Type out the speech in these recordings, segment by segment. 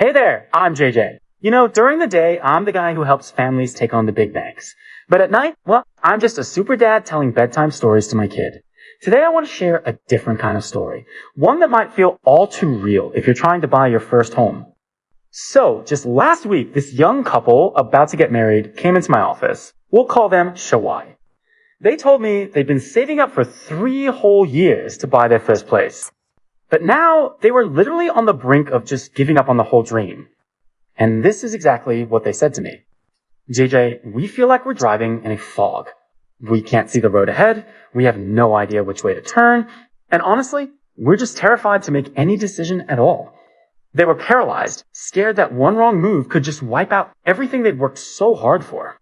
Hey there, I'm JJ. During the day, I'm the guy who helps families take on the big banks. But at night, well, I'm just a super dad telling bedtime stories to my kid. Today I want to share a different kind of story. One that might feel all too real if you're trying to buy your first home. So, just last week, this young couple about to get married came into my office. We'll call them Shawai. They told me they'd been saving up for 3 whole years to buy their first place. But now, they were literally on the brink of just giving up on the whole dream. And this is exactly what they said to me. JJ, we feel like we're driving in a fog. We can't see the road ahead, we have no idea which way to turn, and honestly, we're just terrified to make any decision at all. They were paralyzed, scared that one wrong move could just wipe out everything they'd worked so hard for.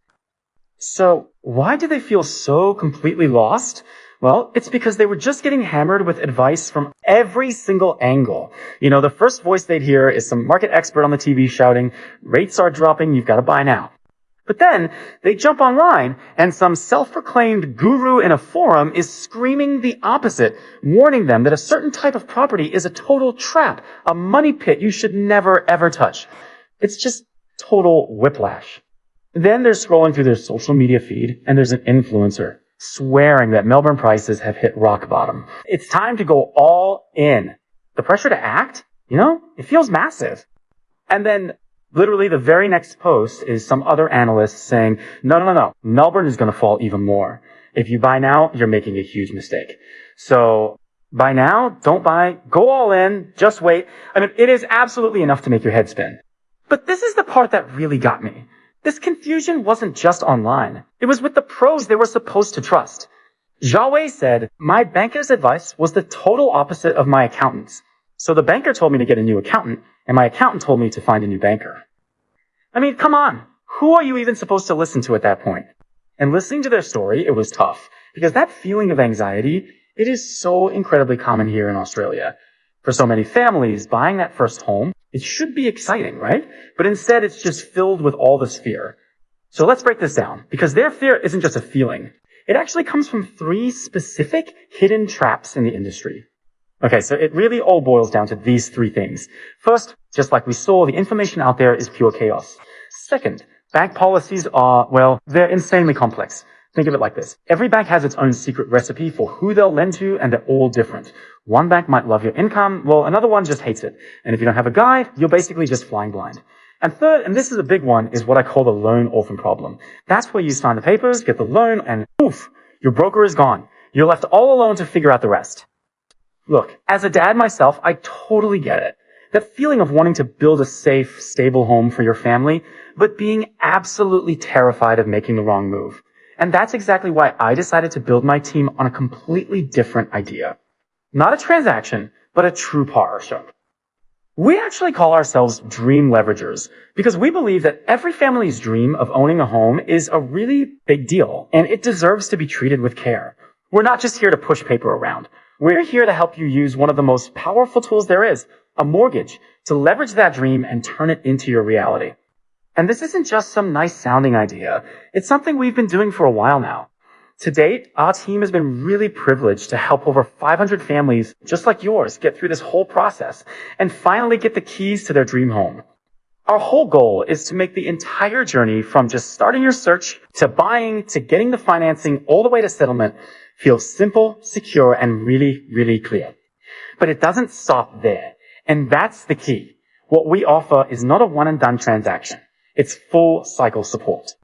So, why do they feel so completely lost? Well, it's because they were just getting hammered with advice from every single angle. The first voice they'd hear is some market expert on the TV shouting, rates are dropping, you've got to buy now. But then, they jump online, and some self-proclaimed guru in a forum is screaming the opposite, warning them that a certain type of property is a total trap, a money pit you should never ever touch. It's just total whiplash. Then they're scrolling through their social media feed, and there's an influencer swearing that Melbourne prices have hit rock bottom. It's time to go all in. The pressure to act, it feels massive. And then, literally the very next post is some other analyst saying, no, Melbourne is going to fall even more. If you buy now, you're making a huge mistake. So, buy now, don't buy, go all in, just wait. It is absolutely enough to make your head spin. But this is the part that really got me. This confusion wasn't just online. It was with the pros they were supposed to trust. Xiaowei said, my banker's advice was the total opposite of my accountant's. So the banker told me to get a new accountant, and my accountant told me to find a new banker. Come on. Who are you even supposed to listen to at that point? And listening to their story, it was tough. Because that feeling of anxiety, it is so incredibly common here in Australia. For so many families, buying that first home, it should be exciting, right? But instead, it's just filled with all this fear. So let's break this down, because their fear isn't just a feeling. It actually comes from 3 specific hidden traps in the industry. Okay, so it really all boils down to these 3 things. First, just like we saw, the information out there is pure chaos. Second, bank policies are, they're insanely complex. Think of it like this. Every bank has its own secret recipe for who they'll lend to, and they're all different. One bank might love your income, while another one just hates it. And if you don't have a guide, you're basically just flying blind. And third, and this is a big one, is what I call the loan orphan problem. That's where you sign the papers, get the loan, and poof, your broker is gone. You're left all alone to figure out the rest. Look, as a dad myself, I totally get it. That feeling of wanting to build a safe, stable home for your family, but being absolutely terrified of making the wrong move. And that's exactly why I decided to build my team on a completely different idea. Not a transaction, but a true partnership. We actually call ourselves dream leveragers because we believe that every family's dream of owning a home is a really big deal, and it deserves to be treated with care. We're not just here to push paper around. We're here to help you use one of the most powerful tools there is, a mortgage, to leverage that dream and turn it into your reality. And this isn't just some nice sounding idea. It's something we've been doing for a while now. To date, our team has been really privileged to help over 500 families just like yours get through this whole process and finally get the keys to their dream home. Our whole goal is to make the entire journey from just starting your search to buying to getting the financing all the way to settlement feel simple, secure, and really, really clear. But it doesn't stop there. And that's the key. What we offer is not a one-and-done transaction. It's full cycle support.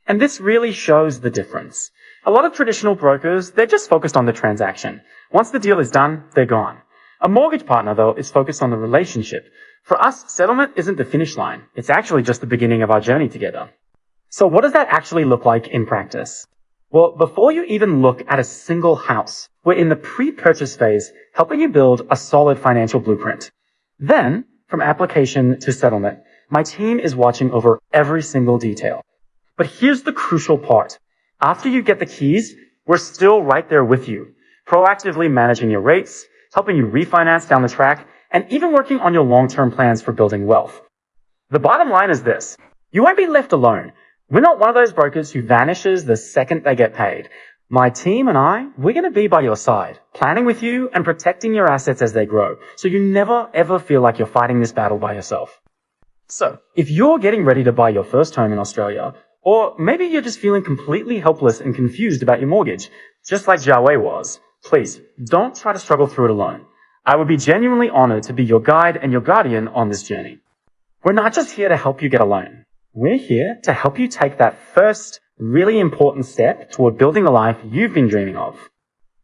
And this really shows the difference. A lot of traditional brokers, they're just focused on the transaction. Once the deal is done, they're gone. A mortgage partner, though, is focused on the relationship. For us, settlement isn't the finish line. It's actually just the beginning of our journey together. So what does that actually look like in practice? Well, before you even look at a single house, we're in the pre-purchase phase, helping you build a solid financial blueprint. Then, from application to settlement, my team is watching over every single detail. But here's the crucial part. After you get the keys, we're still right there with you, proactively managing your rates, helping you refinance down the track, and even working on your long-term plans for building wealth. The bottom line is this. You won't be left alone. We're not one of those brokers who vanishes the second they get paid. My team and we're going to be by your side, planning with you and protecting your assets as they grow, so you never ever feel like you're fighting this battle by yourself. So, if you're getting ready to buy your first home in Australia, or maybe you're just feeling completely helpless and confused about your mortgage, just like Jiawei was, please, don't try to struggle through it alone. I would be genuinely honored to be your guide and your guardian on this journey. We're not just here to help you get a loan. We're here to help you take that first, really important step toward building the life you've been dreaming of.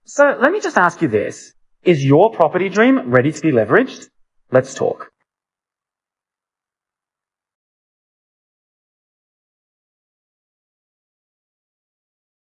So let me just ask you this. Is your property dream ready to be leveraged? Let's talk.